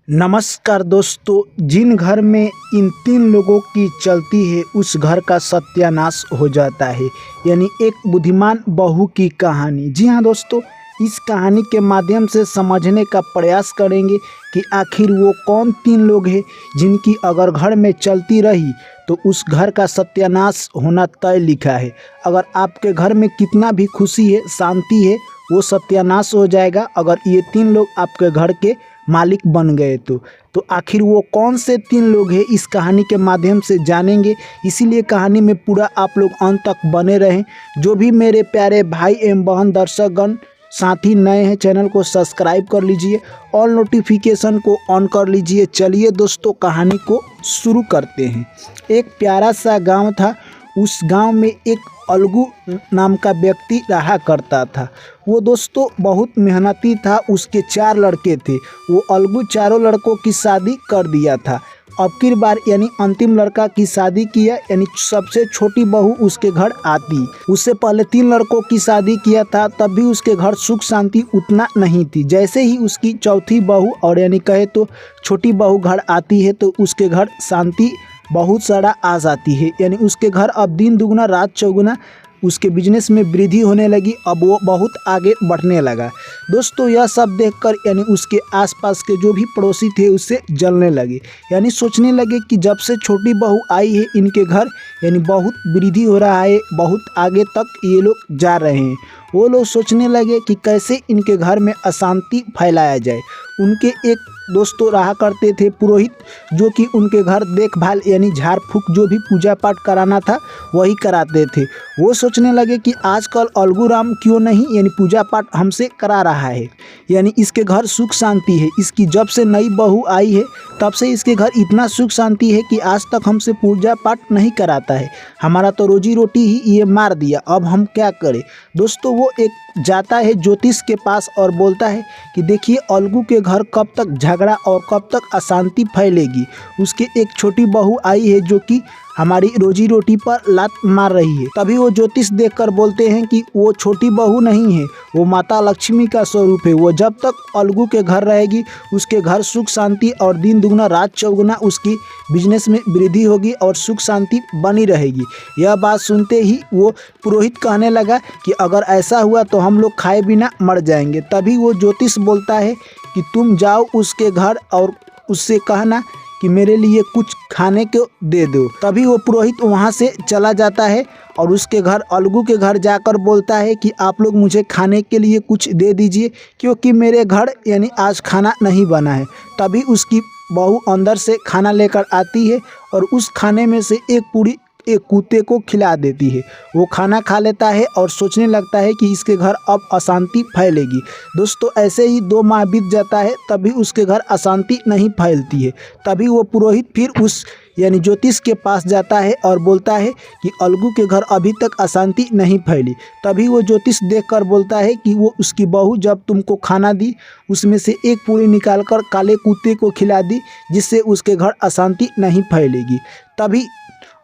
नमस्कार दोस्तों, जिन घर में इन तीन लोगों की चलती है उस घर का सत्यानाश हो जाता है। यानी एक बुद्धिमान बहू की कहानी। जी हाँ दोस्तों, इस कहानी के माध्यम से समझने का प्रयास करेंगे कि आखिर वो कौन तीन लोग हैं जिनकी अगर घर में चलती रही तो उस घर का सत्यानाश होना तय लिखा है। अगर आपके घर में कितना भी खुशी है, शांति है, वो सत्यानाश हो जाएगा अगर ये तीन लोग आपके घर के मालिक बन गए तो आखिर वो कौन से तीन लोग हैं इस कहानी के माध्यम से जानेंगे। इसीलिए कहानी में पूरा आप लोग अंत तक बने रहें। जो भी मेरे प्यारे भाई एवं बहन दर्शकगण साथी नए हैं, चैनल को सब्सक्राइब कर लीजिए, ऑल नोटिफिकेशन को ऑन कर लीजिए। चलिए दोस्तों, कहानी को शुरू करते हैं। एक प्यारा सा गांव था। उस गांव में एक अलगू नाम का व्यक्ति रहा करता था। वो दोस्तों बहुत मेहनती था। उसके 4 लड़के थे। वो अलगू चारों लड़कों की शादी कर दिया था। अब की बार यानी अंतिम लड़का की शादी किया, यानी सबसे छोटी बहू उसके घर आती। उससे पहले 3 लड़कों की शादी किया था, तब भी उसके घर सुख शांति उतना नहीं थी। जैसे ही उसकी चौथी बहू और यानी कहे तो छोटी बहू घर आती है तो उसके घर शांति बहुत सारा आ जाती है। यानी उसके घर अब दिन दुगना रात चौगुना उसके बिजनेस में वृद्धि होने लगी। अब वो बहुत आगे बढ़ने लगा। दोस्तों यह सब देखकर यानी उसके आसपास के जो भी पड़ोसी थे उससे जलने लगे। यानी सोचने लगे कि जब से छोटी बहू आई है इनके घर यानी बहुत वृद्धि हो रहा है, बहुत आगे तक ये लोग जा रहे हैं। वो लोग सोचने लगे कि कैसे इनके घर में अशांति फैलाया जाए। उनके एक दोस्तों रहा करते थे पुरोहित, जो कि उनके घर देखभाल यानी झाड़ फूक जो भी पूजा पाठ कराना था वही कराते थे। वो सोचने लगे कि आजकल अलगू राम क्यों नहीं यानी पूजा पाठ हमसे करा रहा है, यानी इसके घर सुख शांति है। इसकी जब से नई बहू आई है तब से इसके घर इतना सुख शांति है कि आज तक हमसे पूजा पाठ नहीं कराता है। हमारा तो रोजी रोटी ही ये मार दिया, अब हम क्या करें। दोस्तों वो एक जाता है ज्योतिष के पास और बोलता है कि देखिए अलगू के घर कब तक झगड़ा और कब तक अशांति फैलेगी। उसके एक छोटी बहू आई है जो कि हमारी रोजी रोटी पर लात मार रही है। तभी वो ज्योतिष देखकर बोलते हैं कि वो छोटी बहू नहीं है, वो माता लक्ष्मी का स्वरूप है। वो जब तक अलगू के घर रहेगी उसके घर सुख शांति और दिन दुगना रात चौगुना उसकी बिजनेस में वृद्धि होगी और सुख शांति बनी रहेगी। यह बात सुनते ही वो पुरोहित कहने लगा कि अगर ऐसा हुआ तो हम लोग खाए बिना मर जाएंगे। तभी वो ज्योतिष बोलता है कि तुम जाओ उसके घर और उससे कहना कि मेरे लिए कुछ खाने को दे दो। तभी वो पुरोहित वहाँ से चला जाता है और उसके घर अलगू के घर जाकर बोलता है कि आप लोग मुझे खाने के लिए कुछ दे दीजिए, क्योंकि मेरे घर यानी आज खाना नहीं बना है। तभी उसकी बहू अंदर से खाना लेकर आती है और उस खाने में से एक पूरी एक कुत्ते को खिला देती है। वो खाना खा लेता है और सोचने लगता है कि इसके घर अब अशांति फैलेगी। दोस्तों ऐसे ही 2 माह बीत जाता है, तभी उसके घर अशांति नहीं फैलती है। तभी वो पुरोहित फिर उस यानी ज्योतिष के पास जाता है और बोलता है कि अलगू के घर अभी तक अशांति नहीं फैली। तभी वो ज्योतिष देखकर बोलता है कि वो उसकी बहू जब तुमको खाना दी उसमें से एक पूरी निकाल कर काले कुत्ते को खिला दी, जिससे उसके घर अशांति नहीं फैलेगी। तभी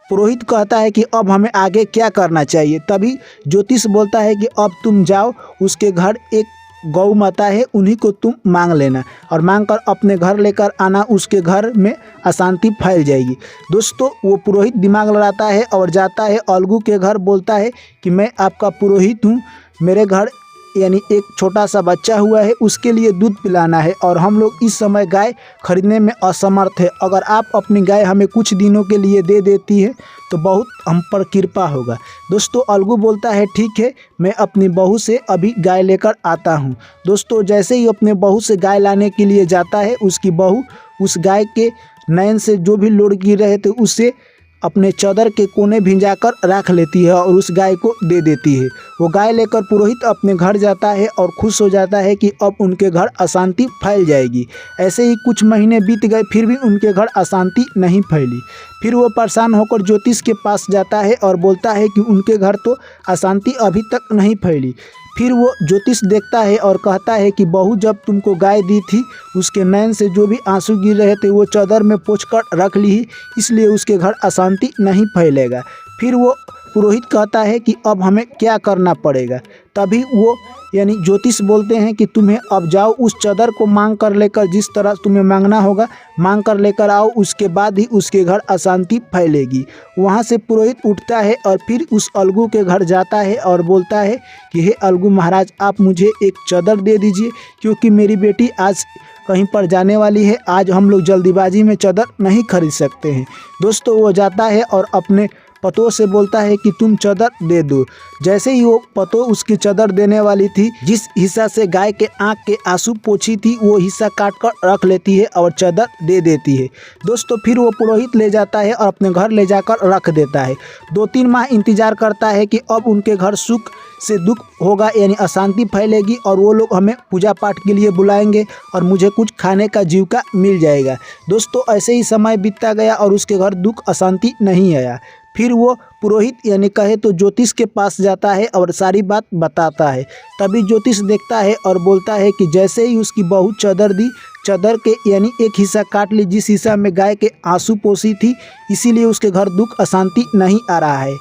पुरोहित कहता है कि अब हमें आगे क्या करना चाहिए। तभी ज्योतिष बोलता है कि अब तुम जाओ उसके घर एक गौ माता है, उन्हीं को तुम मांग लेना और मांग कर अपने घर लेकर आना, उसके घर में अशांति फैल जाएगी। दोस्तों वो पुरोहित दिमाग लड़ाता है और जाता है अलगू के घर, बोलता है कि मैं आपका पुरोहित हूँ, मेरे घर यानी एक छोटा सा बच्चा हुआ है, उसके लिए दूध पिलाना है और हम लोग इस समय गाय खरीदने में असमर्थ है। अगर आप अपनी गाय हमें कुछ दिनों के लिए दे देती है तो बहुत हम पर कृपा होगा। दोस्तों अलगू बोलता है ठीक है, मैं अपनी बहू से अभी गाय लेकर आता हूँ। दोस्तों जैसे ही अपने बहू से गाय लाने के लिए जाता है, उसकी बहू उस गाय के नैन से जो भी लोड गिर रहे थे उससे अपने चादर के कोने भिंजाकर रख लेती है और उस गाय को दे देती है। वो गाय लेकर पुरोहित अपने घर जाता है और खुश हो जाता है कि अब उनके घर अशांति फैल जाएगी। ऐसे ही कुछ महीने बीत गए, फिर भी उनके घर अशांति नहीं फैली। फिर वो परेशान होकर ज्योतिष के पास जाता है और बोलता है कि उनके घर तो अशांति अभी तक नहीं फैली। फिर वो ज्योतिष देखता है और कहता है कि बहू जब तुमको गाय दी थी उसके नैन से जो भी आंसू गिर रहे थे वो चादर में पोंछ कर रख ली, इसलिए उसके घर अशांति नहीं फैलेगा। फिर वो पुरोहित कहता है कि अब हमें क्या करना पड़ेगा। तभी वो यानी ज्योतिष बोलते हैं कि तुम्हें अब जाओ उस चादर को मांग कर लेकर, जिस तरह तुम्हें मांगना होगा मांग कर लेकर आओ, उसके बाद ही उसके घर अशांति फैलेगी। वहाँ से पुरोहित उठता है और फिर उस अलगू के घर जाता है और बोलता है कि हे अलगू महाराज, आप मुझे एक चादर दे दीजिए, क्योंकि मेरी बेटी आज कहीं पर जाने वाली है। आज हम लोग जल्दीबाजी में चादर नहीं खरीद सकते हैं। दोस्तों वो जाता है और अपने पतों से बोलता है कि तुम चादर दे दो। जैसे ही वो पतो उसकी चादर देने वाली थी, जिस हिस्सा से गाय के आंख के आंसू पोंछी थी वो हिस्सा काट कर रख लेती है और चादर दे देती है। दोस्तों फिर वो पुरोहित ले जाता है और अपने घर ले जाकर रख देता है। 2-3 माह इंतजार करता है कि अब उनके घर सुख से दुख होगा, यानी अशांति फैलेगी और वो लोग हमें पूजा पाठ के लिए बुलाएंगे और मुझे कुछ खाने का जीविका मिल जाएगा। दोस्तों ऐसे ही समय बीतता गया और उसके घर दुख अशांति नहीं आया। फिर वो पुरोहित यानी कहे तो ज्योतिष के पास जाता है और सारी बात बताता है। तभी ज्योतिष देखता है और बोलता है कि जैसे ही उसकी बहू चादर दी, चादर के यानी एक हिस्सा काट ली जिस हिस्सा में गाय के आंसू पोंछी थी, इसीलिए उसके घर दुख अशांति नहीं आ रहा है।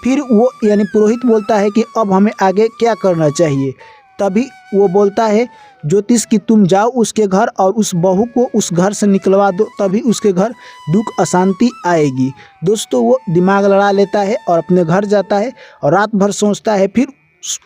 फिर वो यानी पुरोहित बोलता है कि अब हमें आगे क्या करना चाहिए। तभी वो बोलता है ज्योतिष कि तुम जाओ उसके घर और उस बहू को उस घर से निकलवा दो, तभी उसके घर दुख अशांति आएगी। दोस्तों वो दिमाग लड़ा लेता है और अपने घर जाता है और रात भर सोचता है। फिर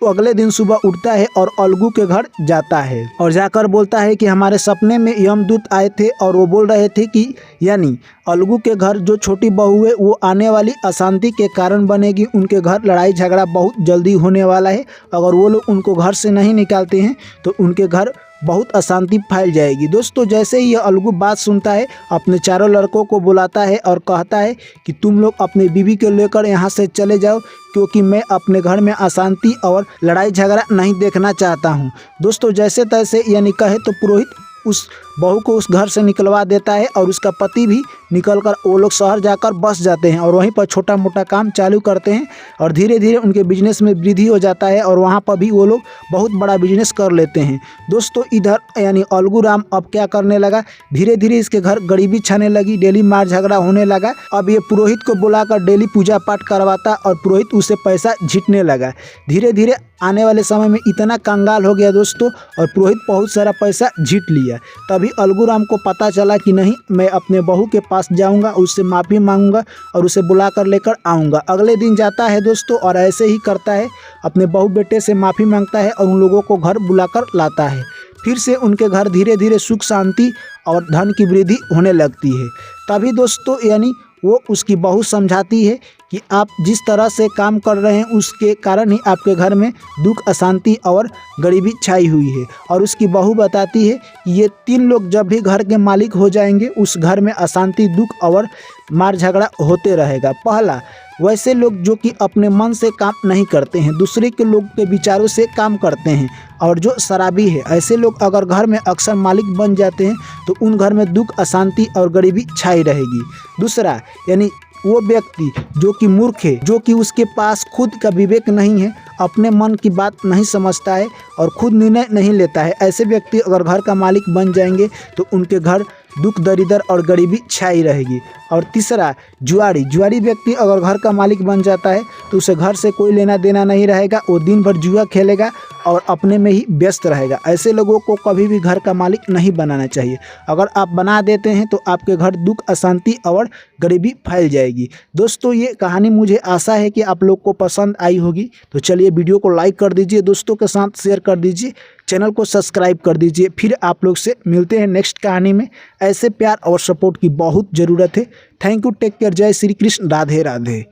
अगले दिन सुबह उठता है और अलगू के घर जाता है और जाकर बोलता है कि हमारे सपने में यमदूत आए थे और वो बोल रहे थे कि यानी अलगू के घर जो छोटी बहू है वो आने वाली अशांति के कारण बनेगी। उनके घर लड़ाई झगड़ा बहुत जल्दी होने वाला है। अगर वो लोग उनको घर से नहीं निकालते हैं तो उनके घर बहुत अशांति फैल जाएगी। दोस्तों जैसे ही यह अलगू बात सुनता है, अपने चारों लड़कों को बुलाता है और कहता है कि तुम लोग अपनी बीवी को लेकर यहाँ से चले जाओ, क्योंकि मैं अपने घर में अशांति और लड़ाई झगड़ा नहीं देखना चाहता हूँ। दोस्तों जैसे तैसे यानी कहे तो पुरोहित उस बहू को उस घर से निकलवा देता है और उसका पति भी निकलकर वो लोग शहर जाकर बस जाते हैं और वहीं पर छोटा मोटा काम चालू करते हैं और धीरे धीरे उनके बिजनेस में वृद्धि हो जाता है और वहाँ पर भी वो लोग बहुत बड़ा बिजनेस कर लेते हैं। दोस्तों इधर यानी अलगू राम अब क्या करने लगा, धीरे धीरे इसके घर गरीबी छाने लगी, डेली मार झगड़ा होने लगा। अब ये पुरोहित को बुलाकर डेली पूजा पाठ करवाता और पुरोहित उसे पैसा झीटने लगा। धीरे धीरे आने वाले समय में इतना कंगाल हो गया दोस्तों और पुरोहित बहुत सारा पैसा झीट लिया। तभी अलगू राम को पता चला कि नहीं, मैं अपने बहू के पास जाऊंगा, उससे माफ़ी मांगूंगा और उसे बुला कर लेकर आऊँगा। अगले दिन जाता है दोस्तों और ऐसे ही करता है, अपने बहू बेटे से माफ़ी मांगता है और उन लोगों को घर बुलाकर लाता है। फिर से उनके घर धीरे धीरे सुख शांति और धन की वृद्धि होने लगती है। तभी दोस्तों यानी वो उसकी बहू समझाती है कि आप जिस तरह से काम कर रहे हैं उसके कारण ही आपके घर में दुख अशांति और गरीबी छाई हुई है। और उसकी बहू बताती है कि ये 3 लोग जब भी घर के मालिक हो जाएंगे उस घर में अशांति दुख और मार झगड़ा होते रहेगा। पहला, वैसे लोग जो कि अपने मन से काम नहीं करते हैं, दूसरे के लोग के विचारों से काम करते हैं और जो शराबी है, ऐसे लोग अगर घर में अक्सर मालिक बन जाते हैं तो उन घर में दुख अशांति और गरीबी छाई रहेगी। दूसरा यानी वो व्यक्ति जो कि मूर्ख है, जो कि उसके पास खुद का विवेक नहीं है, अपने मन की बात नहीं समझता है और खुद निर्णय नहीं लेता है, ऐसे व्यक्ति अगर घर का मालिक बन जाएंगे तो उनके घर दुख दरिद्र और गरीबी छाई रहेगी। और तीसरा, जुआरी व्यक्ति अगर घर का मालिक बन जाता है तो उसे घर से कोई लेना देना नहीं रहेगा, वो दिन भर जुआ खेलेगा और अपने में ही व्यस्त रहेगा। ऐसे लोगों को कभी भी घर का मालिक नहीं बनाना चाहिए। अगर आप बना देते हैं तो आपके घर दुख अशांति और गरीबी फैल जाएगी। दोस्तों ये कहानी मुझे आशा है कि आप लोग को पसंद आई होगी। तो चलिए वीडियो को लाइक कर दीजिए, दोस्तों के साथ शेयर कर दीजिए, चैनल को सब्सक्राइब कर दीजिए। फिर आप लोग से मिलते हैं नेक्स्ट कहानी में। ऐसे प्यार और सपोर्ट की बहुत ज़रूरत है। थैंक यू, टेक केयर, जय श्री कृष्ण, राधे राधे।